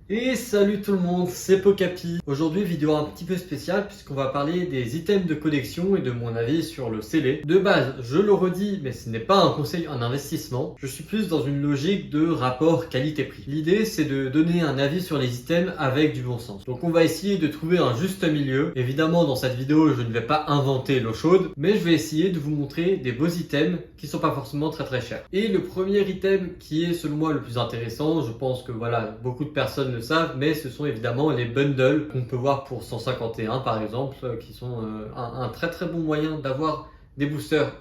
Et salut tout le monde, c'est Pokapi. Aujourd'hui, vidéo un petit peu spéciale puisqu'on va parler des items de collection et de mon avis sur le scellé. De base, je le redis, mais ce n'est pas un conseil en investissement. Je suis plus dans une logique de rapport qualité-prix. L'idée, c'est de donner un avis sur les items avec du bon sens. Donc on va essayer de trouver un juste milieu. Évidemment, dans cette vidéo, je ne vais pas inventer l'eau chaude, mais je vais essayer de vous montrer des beaux items qui sont pas forcément très chers. Et le premier item qui est selon moi le plus intéressant, je pense que voilà, beaucoup de personnes le savent, mais ce sont évidemment les bundles qu'on peut voir pour 151 par exemple, qui sont un très bon moyen d'avoir des boosters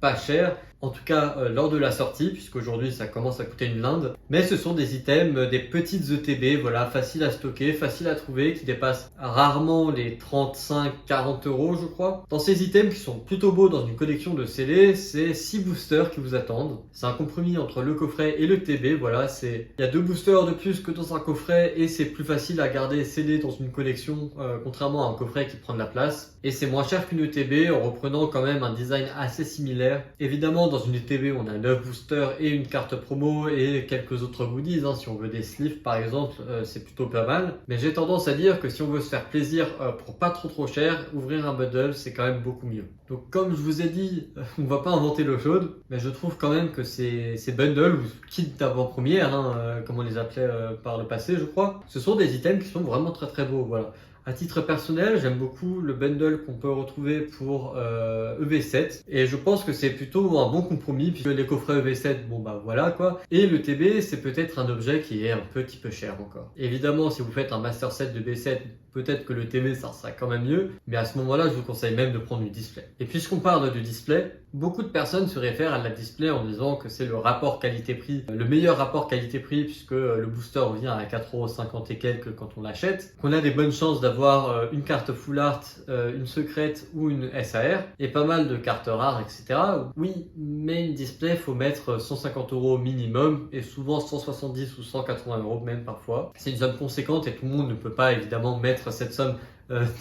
pas chers, en tout cas lors de la sortie, puisqu'aujourd'hui ça commence à coûter une blinde. Mais ce sont des items, des petites ETB, voilà, faciles à stocker, faciles à trouver, qui dépassent rarement les 35-40 euros je crois. Dans ces items qui sont plutôt beaux dans une collection de scellés, c'est 6 boosters qui vous attendent. C'est un compromis entre le coffret et le TB, voilà, il y a 2 boosters de plus que dans un coffret et c'est plus facile à garder scellé dans une collection, contrairement à un coffret qui prend de la place. Et c'est moins cher qu'une ETB en reprenant quand même un design assez similaire. Évidemment, dans une ETB, on a 9 boosters et une carte promo et quelques autres goodies. Si on veut des sleeves par exemple, c'est plutôt pas mal. Mais j'ai tendance à dire que si on veut se faire plaisir pour pas trop cher, ouvrir un bundle, c'est quand même beaucoup mieux. Donc comme je vous ai dit, on va pas inventer l'eau chaude, mais je trouve quand même que ces bundles, ou kits d'avant-première, comme on les appelait par le passé je crois, ce sont des items qui sont vraiment très beaux, voilà. À titre personnel, j'aime beaucoup le bundle qu'on peut retrouver pour EV7 et je pense que c'est plutôt un bon compromis puisque les coffrets EV7, bon bah voilà quoi. Et le TB, c'est peut-être un objet qui est un petit peu cher encore. Évidemment, si vous faites un master set de B7, peut-être que le TB ça sera quand même mieux, mais à ce moment-là, je vous conseille même de prendre du display. Et puisqu'on parle du display, beaucoup de personnes se réfèrent à la display en disant que c'est le rapport qualité-prix, le meilleur rapport qualité-prix puisque le booster revient à 4,50€ et quelques quand on l'achète, qu'on a des bonnes chances d'avoir une carte full art, une secrète ou une SAR et pas mal de cartes rares, etc. Oui, mais une display, faut mettre 150€ minimum et souvent 170 ou 180€ même parfois. C'est une somme conséquente et tout le monde ne peut pas évidemment mettre cette somme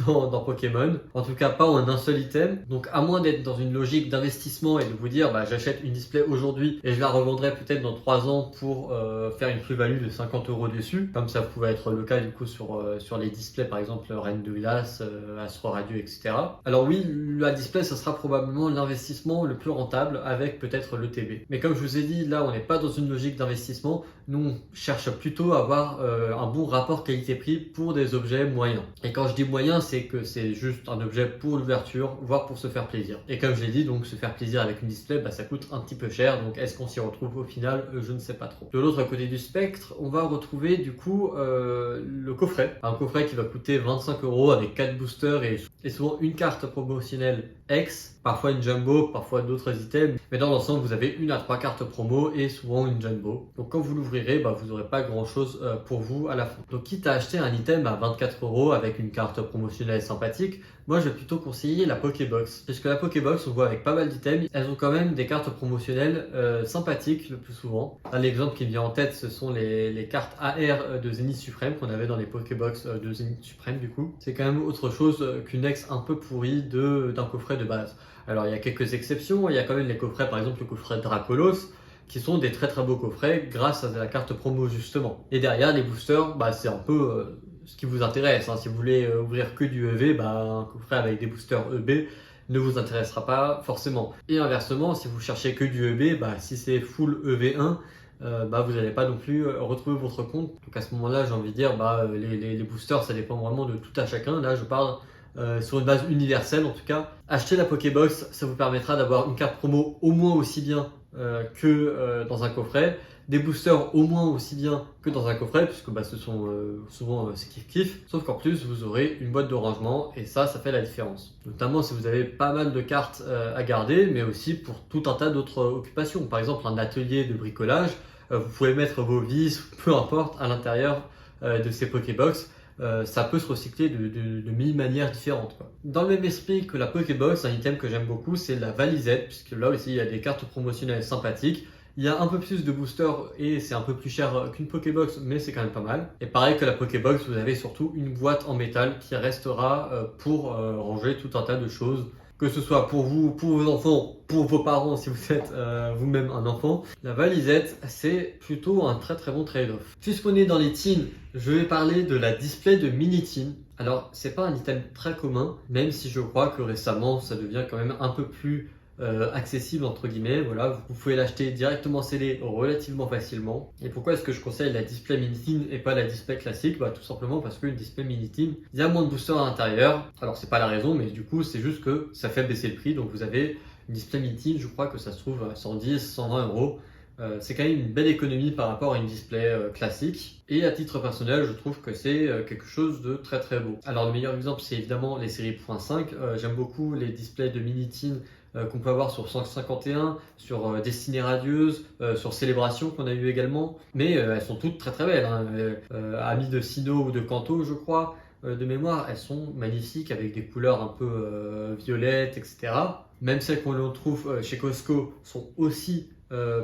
dans Pokémon, en tout cas pas en un seul item. Donc à moins d'être dans une logique d'investissement et de vous dire bah, j'achète une display aujourd'hui et je la revendrai peut-être dans 3 ans pour faire une plus-value de 50€ dessus, comme ça pouvait être le cas du coup sur les displays par exemple Reine de Glace, Astro Radio, etc. Alors oui, la display ça sera probablement l'investissement le plus rentable avec peut-être le TB. Mais comme je vous ai dit, là on n'est pas dans une logique d'investissement, nous on cherche plutôt à avoir un bon rapport qualité-prix pour des objets moyens. Et quand je dis moyen, c'est que c'est juste un objet pour l'ouverture, voire pour se faire plaisir. Et comme je l'ai dit, donc se faire plaisir avec une display, bah, ça coûte un petit peu cher, donc est-ce qu'on s'y retrouve au final? Je ne sais pas trop. De l'autre côté du spectre, on va retrouver du coup le coffret. Un coffret qui va coûter 25€ avec 4 boosters et souvent une carte promotionnelle X, parfois une jumbo, parfois d'autres items, mais dans l'ensemble vous avez 1 à 3 cartes promo et souvent une jumbo. Donc quand vous l'ouvrirez, bah, vous n'aurez pas grand chose pour vous à la fin. Donc quitte à acheter un item à 24€ avec une carte promotionnelle sympathique, moi je vais plutôt conseiller la Pokébox. Puisque la Pokébox, on voit avec pas mal d'items, elles ont quand même des cartes promotionnelles sympathiques le plus souvent. L'exemple qui me vient en tête, ce sont les cartes AR de Zenith Suprême qu'on avait dans les Pokébox de Zenith Suprême du coup. C'est quand même autre chose qu'une ex un peu pourrie d'un coffret de base. Alors il y a quelques exceptions, il y a quand même les coffrets, par exemple le coffret Dracolos, qui sont des très beaux coffrets grâce à la carte promo justement. Et derrière les boosters, bah, c'est un peu ce qui vous intéresse. Si vous voulez ouvrir que du EV, bah, un coffret avec des boosters EB ne vous intéressera pas forcément. Et inversement, si vous cherchez que du EB, bah, si c'est full EV1, bah, vous n'allez pas non plus retrouver votre compte. Donc à ce moment-là, j'ai envie de dire, bah, les boosters, ça dépend vraiment de tout à chacun. Là, je parle sur une base universelle en tout cas. Acheter la Pokébox, ça vous permettra d'avoir une carte promo au moins aussi bien que dans un coffret, des boosters au moins aussi bien que dans un coffret, puisque bah, ce sont souvent c'est kiff, sauf qu'en plus vous aurez une boîte de rangement et ça fait la différence. Notamment si vous avez pas mal de cartes à garder, mais aussi pour tout un tas d'autres occupations. Par exemple un atelier de bricolage, vous pouvez mettre vos vis, peu importe, à l'intérieur de ces Pokébox. Ça peut se recycler de mille manières différentes, quoi. Dans le même esprit que la Pokébox, un item que j'aime beaucoup, c'est la valisette, puisque là aussi il y a des cartes promotionnelles sympathiques. Il y a un peu plus de boosters et c'est un peu plus cher qu'une Pokébox, mais c'est quand même pas mal. Et pareil que la Pokébox, vous avez surtout une boîte en métal qui restera pour ranger tout un tas de choses que ce soit pour vous, pour vos enfants, pour vos parents si vous êtes vous-même un enfant. La valisette, c'est plutôt un très très bon trade-off. Puisqu'on est dans les teens, je vais parler de la display de mini teen. Alors, c'est pas un item très commun, même si je crois que récemment, ça devient quand même un peu plus accessible entre guillemets. Voilà, vous pouvez l'acheter directement scellé relativement facilement. Et pourquoi est-ce que je conseille la display mini teen et pas la display classique? Tout simplement parce qu'une display mini teen, il y a moins de booster à l'intérieur. Alors c'est pas la raison, mais du coup c'est juste que ça fait baisser le prix. Donc vous avez une display mini teen, je crois que ça se trouve à 110, 120 euros. C'est quand même une belle économie par rapport à une display classique. Et à titre personnel, je trouve que c'est quelque chose de très très beau. Alors le meilleur exemple, c'est évidemment les séries .5. J'aime beaucoup les displays de mini teen qu'on peut avoir sur 151, sur Destinée Radieuse, sur Célébration qu'on a eu également. Mais elles sont toutes très très belles. Amies de Sino ou de Kanto, je crois. De mémoire, elles sont magnifiques avec des couleurs un peu violettes, etc. Même celles qu'on trouve chez Costco sont aussi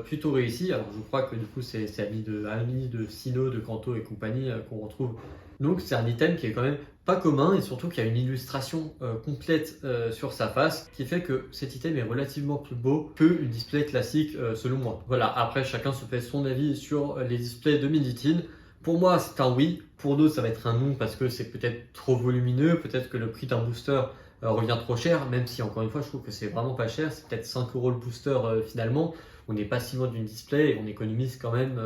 plutôt réussies. Alors je crois que du coup c'est Amis de Sino, de Kanto et compagnie qu'on retrouve. Donc c'est un item qui est quand même pas commun et surtout qui a une illustration complète sur sa face qui fait que cet item est relativement plus beau qu'une display classique selon moi. Voilà, après chacun se fait son avis sur les displays de mini teen. Pour moi, c'est un oui. Pour d'autres, ça va être un non parce que c'est peut-être trop volumineux. Peut-être que le prix d'un booster revient trop cher, même si encore une fois, je trouve que c'est vraiment pas cher. C'est peut-être 5 euros le booster finalement. On n'est pas si loin d'une display et on économise quand même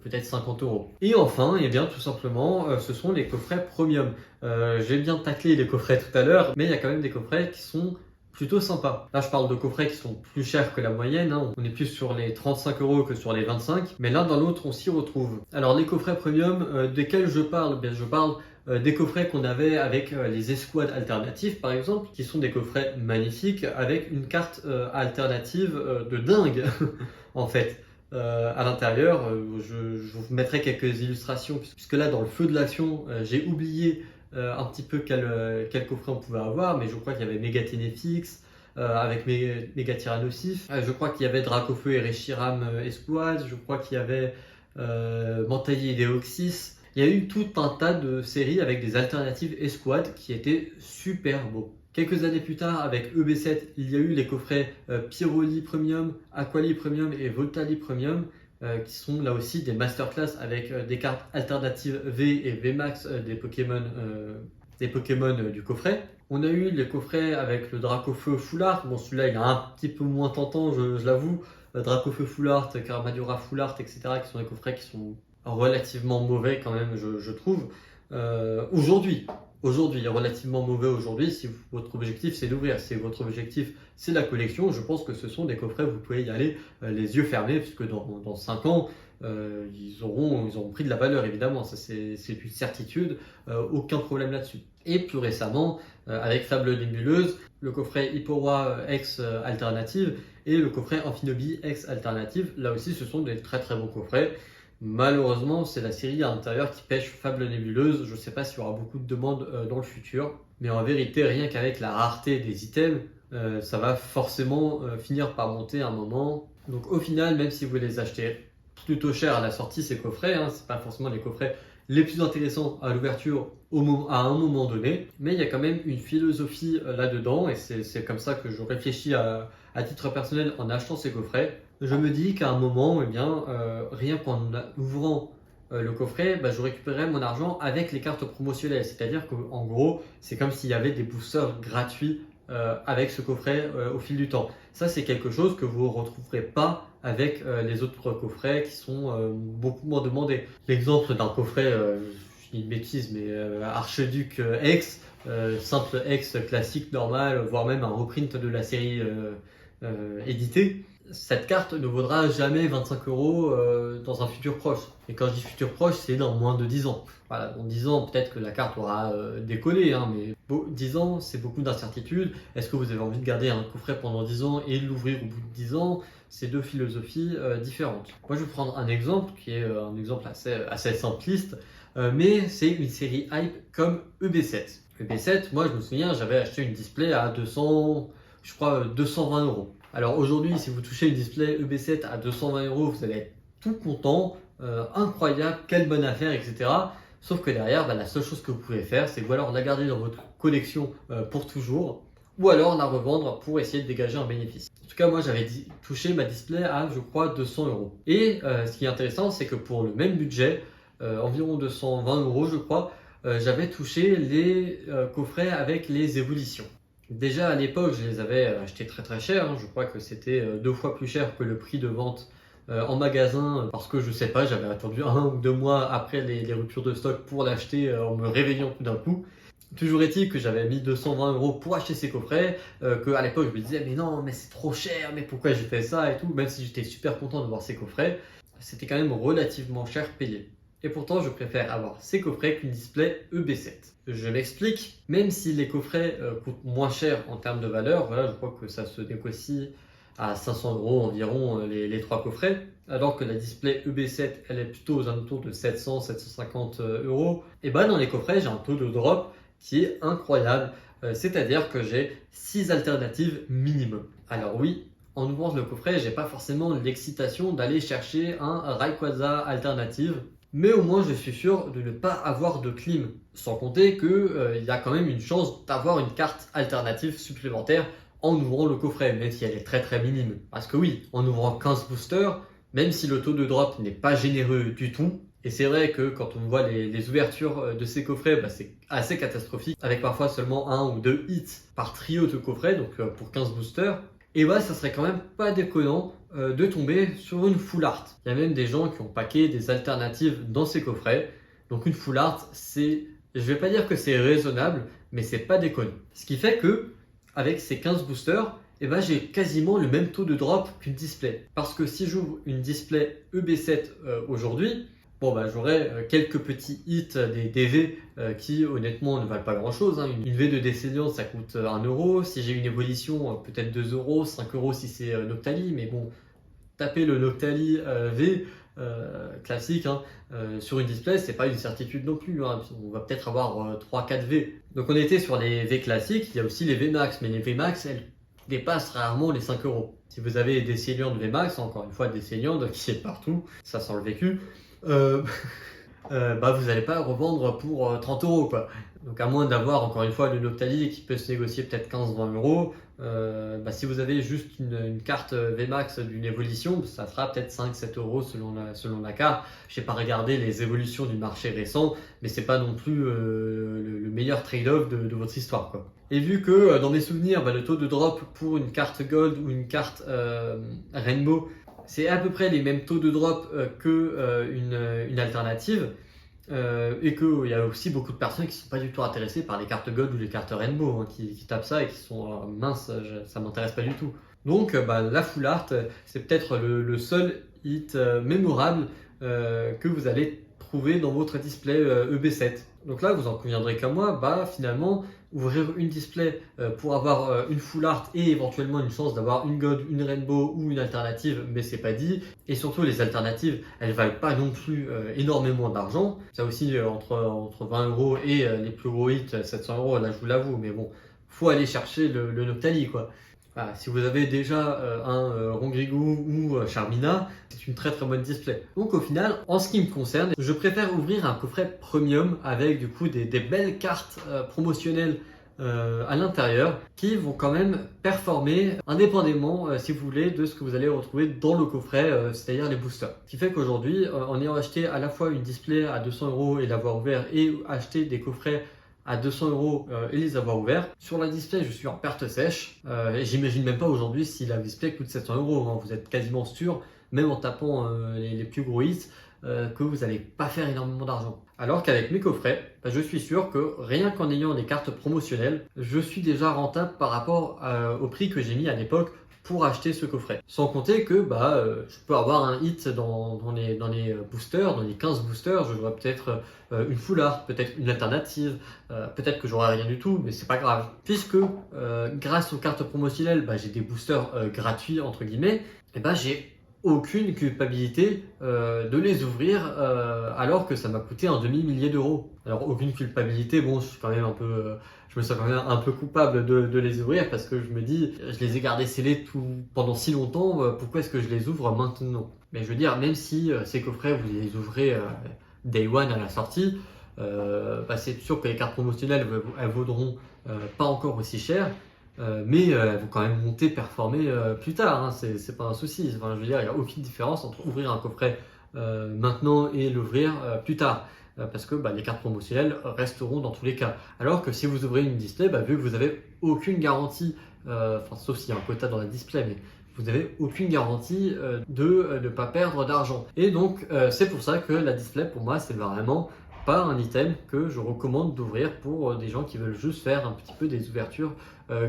peut-être 50 euros. Et enfin, eh bien, tout simplement, ce sont les coffrets premium. J'ai bien taclé les coffrets tout à l'heure, mais il y a quand même des coffrets qui sont plutôt sympa. Là, je parle de coffrets qui sont plus chers que la moyenne. On est plus sur les 35 euros que sur les 25. Mais l'un dans l'autre, on s'y retrouve. Alors, les coffrets premium, desquels je parle? Bien, je parle des coffrets qu'on avait avec les escouades alternatives, par exemple, qui sont des coffrets magnifiques avec une carte alternative de dingue, en fait. À l'intérieur, je vous mettrai quelques illustrations, puisque là, dans le feu de l'action, j'ai oublié un petit peu quel coffret on pouvait avoir, mais je crois qu'il y avait Mega Ténéfix avec Mega Tyrannosif. Je crois qu'il y avait Dracofeu et Reshiram Escouade. Je crois qu'il y avait Mantaï et Deoxys. Il y a eu tout un tas de séries avec des alternatives Escouade qui étaient super beaux. Quelques années plus tard, avec EB7, il y a eu les coffrets Pyroli Premium, Aquali Premium et Voltali Premium, qui sont là aussi des masterclass avec des cartes alternatives V et VMAX des Pokémon du coffret. On a eu les coffrets avec le Dracofeu Full Art. Bon, celui-là, il est un petit peu moins tentant, je l'avoue. Dracofeu Full Art, Carmadura Full Art, etc., qui sont des coffrets qui sont relativement mauvais quand même, je trouve. Aujourd'hui, relativement mauvais aujourd'hui, si votre objectif c'est d'ouvrir, si votre objectif c'est la collection, je pense que ce sont des coffrets, vous pouvez y aller les yeux fermés, puisque dans 5 ans, ils auront pris de la valeur évidemment, ça c'est une certitude, aucun problème là-dessus. Et plus récemment, avec Fable Nébuleuse, le coffret Hippowa X Alternative et le coffret Amphinobi X Alternative, là aussi ce sont des très très bons coffrets. Malheureusement, c'est la série à l'intérieur qui pêche Fable Nébuleuse. Je ne sais pas s'il y aura beaucoup de demandes dans le futur. Mais en vérité, rien qu'avec la rareté des items, ça va forcément finir par monter à un moment. Donc au final, même si vous les achetez plutôt cher à la sortie, ces coffrets, c'est pas forcément les coffrets les plus intéressants à l'ouverture à un moment donné. Mais il y a quand même une philosophie là-dedans. Et c'est comme ça que je réfléchis à titre personnel en achetant ces coffrets. Je me dis qu'à un moment, rien qu'en ouvrant le coffret, je récupérerai mon argent avec les cartes promotionnelles. C'est-à-dire qu'en gros, c'est comme s'il y avait des boosters gratuits avec ce coffret au fil du temps. Ça, c'est quelque chose que vous ne retrouverez pas avec les autres coffrets qui sont beaucoup moins demandés. L'exemple d'un coffret, je dis une bêtise, mais Archiduc X, simple X classique, normal, voire même un reprint de la série éditée. Cette carte ne vaudra jamais 25 euros dans un futur proche. Et quand je dis futur proche, c'est dans moins de 10 ans. Voilà, dans 10 ans, peut-être que la carte aura décollé, mais 10 ans, c'est beaucoup d'incertitudes. Est-ce que vous avez envie de garder un coffret pendant 10 ans et de l'ouvrir au bout de 10 ans? C'est deux philosophies différentes. Moi, je vais prendre un exemple qui est un exemple assez simpliste, mais c'est une série hype comme EB7. EB7, moi, je me souviens, j'avais acheté une display à 220 euros. Alors aujourd'hui, si vous touchez une display EB7 à 220 euros, vous allez être tout content, incroyable, quelle bonne affaire, etc. Sauf que derrière, la seule chose que vous pouvez faire, c'est ou alors la garder dans votre collection pour toujours, ou alors la revendre pour essayer de dégager un bénéfice. En tout cas, moi j'avais touché ma display à, je crois, 200 euros. Et ce qui est intéressant, c'est que pour le même budget, environ 220 euros, je crois, j'avais touché les coffrets avec les évolutions. Déjà à l'époque, je les avais achetés très très cher. Je crois que c'était 2 fois plus cher que le prix de vente en magasin, parce que je sais pas, j'avais attendu 1 ou 2 mois après les ruptures de stock pour l'acheter en me réveillant tout d'un coup. Toujours est-il que j'avais mis 220 euros pour acheter ces coffrets, que à l'époque je me disais mais non, mais c'est trop cher, mais pourquoi j'ai fait ça et tout, même si j'étais super content de voir ces coffrets, c'était quand même relativement cher payé. Et pourtant je préfère avoir ces coffrets qu'une display EB7. Je m'explique, même si les coffrets coûtent moins cher en termes de valeur, voilà, je crois que ça se négocie à 500 euros environ les 3 coffrets, alors que la display EB7 elle est plutôt aux alentours de 700-750 euros. Et bah dans les coffrets j'ai un taux de drop qui est incroyable, c'est-à-dire que j'ai 6 alternatives minimum. Alors oui, en ouvrant le coffret, j'ai pas forcément l'excitation d'aller chercher un Rayquaza alternative, mais au moins je suis sûr de ne pas avoir de clim, sans compter que y a quand même une chance d'avoir une carte alternative supplémentaire en ouvrant le coffret, même si elle est très très minime. Parce que oui, en ouvrant 15 boosters, même si le taux de drop n'est pas généreux du tout, et c'est vrai que quand on voit les ouvertures de ces coffrets, bah, c'est assez catastrophique, avec parfois seulement 1 ou 2 hits par trio de coffrets, donc pour 15 boosters. Et bah ça serait quand même pas déconnant de tomber sur une full art. Il y a même des gens qui ont packé des alternatives dans ces coffrets. Donc une full art, je vais pas dire que c'est raisonnable, mais c'est pas déconnant. Ce qui fait que avec ces 15 boosters, et ben j'ai quasiment le même taux de drop qu'une display. Parce que si j'ouvre une display EB7 aujourd'hui, bon bah j'aurai quelques petits hits des V qui honnêtement ne valent pas grand chose. Une V de Descendant ça coûte 1 euro. Si j'ai une évolution, peut-être 2 euros, 5 euros si c'est Noctali. Mais bon, taper le Noctali V classique sur une display, c'est pas une certitude non plus. On va peut-être avoir 3-4 V. Donc on était sur les V classiques, il y a aussi les V Max, mais les V Max elles dépassent rarement les 5 euros. Si vous avez des Descendant de V Max, encore une fois des Descendant qui est partout, ça sent le vécu. Bah vous n'allez pas revendre pour 30 euros quoi. Donc à moins d'avoir encore une fois le Noctali qui peut se négocier peut-être 15-20 euros, bah, si vous avez juste une carte VMAX d'une évolution, ça fera peut-être 5-7 euros selon la carte. Je n'ai pas regardé les évolutions du marché récent, mais c'est pas non plus le meilleur trade-off de votre histoire quoi. Et vu que dans mes souvenirs, bah, le taux de drop pour une carte Gold ou une carte Rainbow c'est à peu près les mêmes taux de drop qu'une alternative. Et qu'il y a aussi beaucoup de personnes qui ne sont pas du tout intéressées par les cartes Gold ou les cartes Rainbow, qui tapent ça et qui sont minces, ça m'intéresse pas du tout. Donc bah, la full art, c'est peut-être le seul hit mémorable que vous allez trouver dans votre display EB7. Donc là, vous en conviendrez comme moi, bah finalement, ouvrir une display pour avoir une full art et éventuellement une chance d'avoir une Gold, une Rainbow ou une alternative, mais c'est pas dit. Et surtout, les alternatives, elles valent pas non plus énormément d'argent. Ça aussi, entre 20 euros et les plus gros hits, 700 euros, là je vous l'avoue, mais bon, faut aller chercher le Noctali quoi. Voilà, si vous avez déjà un Rongrigou ou Charmina, c'est une très très bonne display. Donc au final, en ce qui me concerne, je préfère ouvrir un coffret premium avec du coup des belles cartes promotionnelles à l'intérieur qui vont quand même performer indépendamment, si vous voulez, de ce que vous allez retrouver dans le coffret, c'est-à-dire les boosters. Ce qui fait qu'aujourd'hui, en ayant acheté à la fois une display à 200 euros et l'avoir ouvert et acheté des coffrets à 200 euros et les avoir ouverts. Sur la display, je suis en perte sèche. Et j'imagine même pas aujourd'hui si la display coûte 700 euros. Vous êtes quasiment sûr, même en tapant les plus gros hits, que vous n'allez pas faire énormément d'argent. Alors qu'avec mes coffrets, bah, je suis sûr que rien qu'en ayant des cartes promotionnelles, je suis déjà rentable par rapport au prix que j'ai mis à l'époque pour acheter ce coffret. Sans compter que je peux avoir un hit dans les boosters, dans les 15 boosters, je dois peut-être une full art, peut-être une alternative, peut-être que j'aurai rien du tout, mais c'est pas grave. Puisque grâce aux cartes promotionnelles, j'ai des boosters gratuits entre guillemets, et j'ai aucune culpabilité de les ouvrir alors que ça m'a coûté un demi-millier d'euros. Alors aucune culpabilité, bon je suis quand même je me sens quand même un peu coupable de les ouvrir parce que je me dis je les ai gardés scellés pendant si longtemps, pourquoi est-ce que je les ouvre maintenant? Mais je veux dire, même si ces coffrets vous les ouvrez day one à la sortie, c'est sûr que les cartes promotionnelles elles vaudront pas encore aussi cher. mais elles vont quand même monter, performer plus tard, hein, c'est pas un souci. Enfin, je veux dire, il n'y a aucune différence entre ouvrir un coffret maintenant et l'ouvrir plus tard. Parce que les cartes promotionnelles resteront dans tous les cas. Alors que si vous ouvrez une display, vu que vous n'avez aucune garantie, sauf s'il y a un quota dans la display, mais vous n'avez aucune garantie de ne pas perdre d'argent. Et donc, c'est pour ça que la display, pour moi, c'est vraiment pas un item que je recommande d'ouvrir pour des gens qui veulent juste faire un petit peu des ouvertures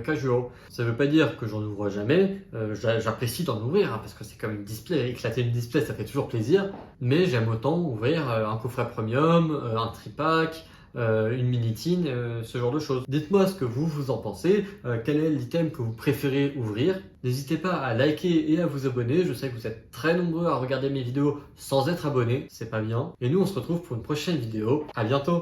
casual. Ça veut pas dire que j'en ouvre jamais, j'apprécie d'en ouvrir parce que c'est comme une display, éclater une display ça fait toujours plaisir, mais j'aime autant ouvrir un coffret premium, un tripack, une mini-tin, ce genre de choses. Dites-moi ce que vous en pensez, quel est l'item que vous préférez ouvrir. N'hésitez pas à liker et à vous abonner, je sais que vous êtes très nombreux à regarder mes vidéos sans être abonnés, c'est pas bien. Et nous on se retrouve pour une prochaine vidéo, à bientôt.